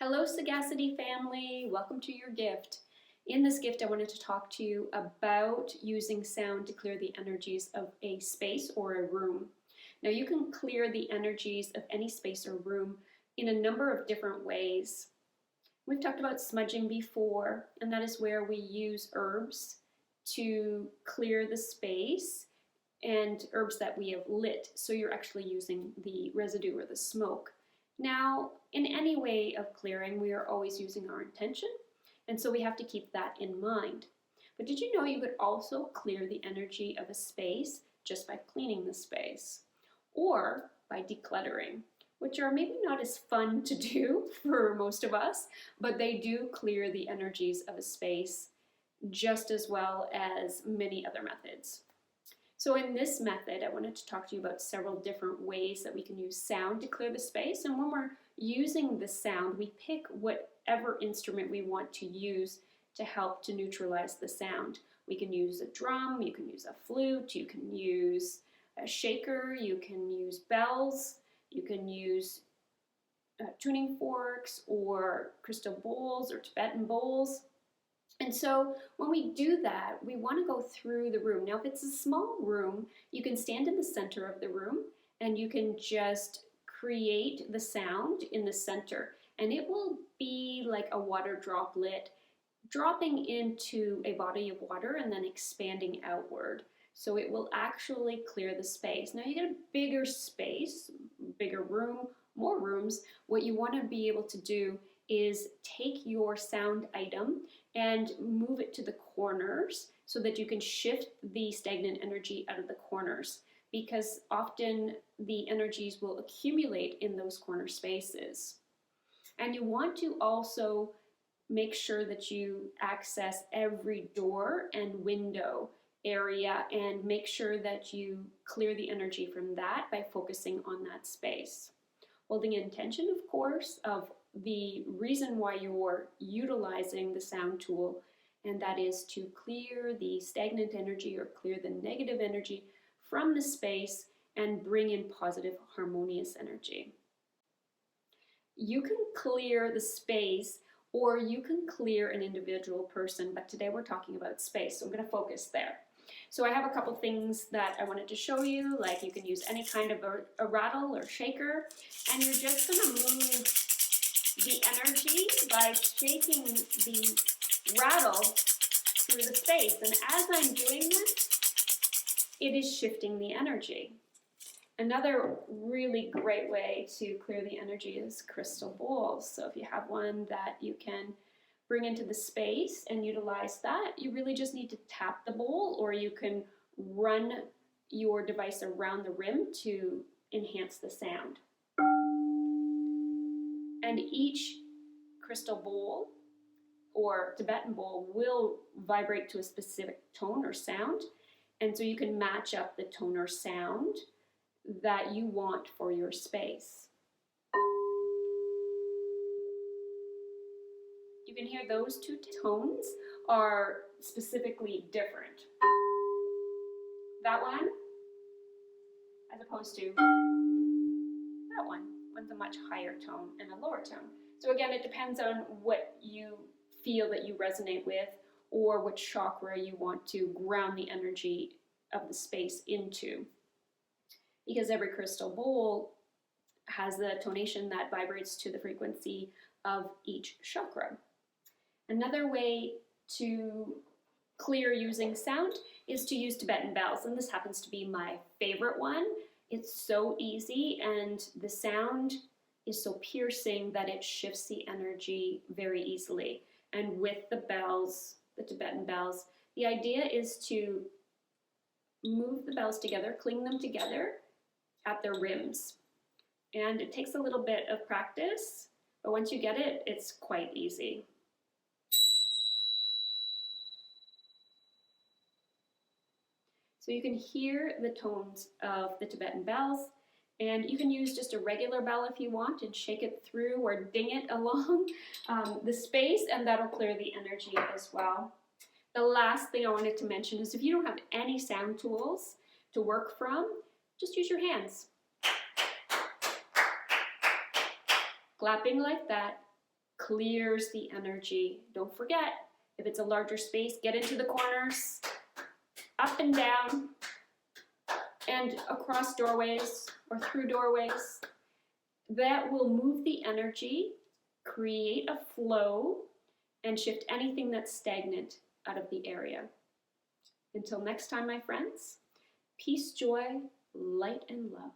Hello, Sagacity family. Welcome to your gift. In this gift, I wanted to talk to you about using sound to clear the energies of a space or a room. Now, you can clear the energies of any space or room in a number of different ways. We've talked about smudging before, and that is where we use herbs to clear the space and herbs that we have lit. So you're actually using the residue or the smoke. Now, in any way of clearing, we are always using our intention, and so we have to keep that in mind. But did you know you could also clear the energy of a space just by cleaning the space, or by decluttering, which are maybe not as fun to do for most of us, but they do clear the energies of a space just as well as many other methods. So in this method, I wanted to talk to you about several different ways that we can use sound to clear the space. And when we're using the sound, we pick whatever instrument we want to use to help to neutralize the sound. We can use a drum, you can use a flute, you can use a shaker, you can use bells, you can use tuning forks or crystal bowls or Tibetan bowls. And so when we do that, we want to go through the room. Now, if it's a small room, you can stand in the center of the room and you can just create the sound in the center. And it will be like a water droplet dropping into a body of water and then expanding outward. So it will actually clear the space. Now you get a bigger space, bigger room, more rooms. What you want to be able to do is take your sound item and move it to the corners so that you can shift the stagnant energy out of the corners, because often the energies will accumulate in those corner spaces. And you want to also make sure that you access every door and window area and make sure that you clear the energy from that by focusing on that space. Holding intention, of course, of the reason why you're utilizing the sound tool, and that is to clear the stagnant energy or clear the negative energy from the space and bring in positive, harmonious energy. You can clear the space or you can clear an individual person, but today we're talking about space, so I'm going to focus there. So I have a couple things that I wanted to show you, like you can use any kind of a rattle or shaker, and you're just going to move the energy by shaking the rattle through the space. And as I'm doing this, it is shifting the energy. Another really great way to clear the energy is crystal bowls. So if you have one that you can bring into the space and utilize that, you really just need to tap the bowl, or you can run your device around the rim to enhance the sound. And each crystal bowl or Tibetan bowl will vibrate to a specific tone or sound. And so you can match up the tone or sound that you want for your space. You can hear those two tones are specifically different. That one, as opposed to that one. One's a much higher tone and a lower tone. So again, it depends on what you feel that you resonate with or which chakra you want to ground the energy of the space into. Because every crystal bowl has the tonation that vibrates to the frequency of each chakra. Another way to clear using sound is to use Tibetan bells, and this happens to be my favorite one. It's so easy, and the sound is so piercing that it shifts the energy very easily. And with the bells, the Tibetan bells, the idea is to move the bells together, cling them together at their rims. And it takes a little bit of practice, but once you get it, it's quite easy. So you can hear the tones of the Tibetan bells, and you can use just a regular bell if you want and shake it through or ding it along the space, and that'll clear the energy as well. The last thing I wanted to mention is if you don't have any sound tools to work from, just use your hands. Clapping like that clears the energy. Don't forget, if it's a larger space, get into the corners, up and down, and across doorways or through doorways. That will move the energy, create a flow, and shift anything that's stagnant out of the area. Until next time, my friends, peace, joy, light, and love.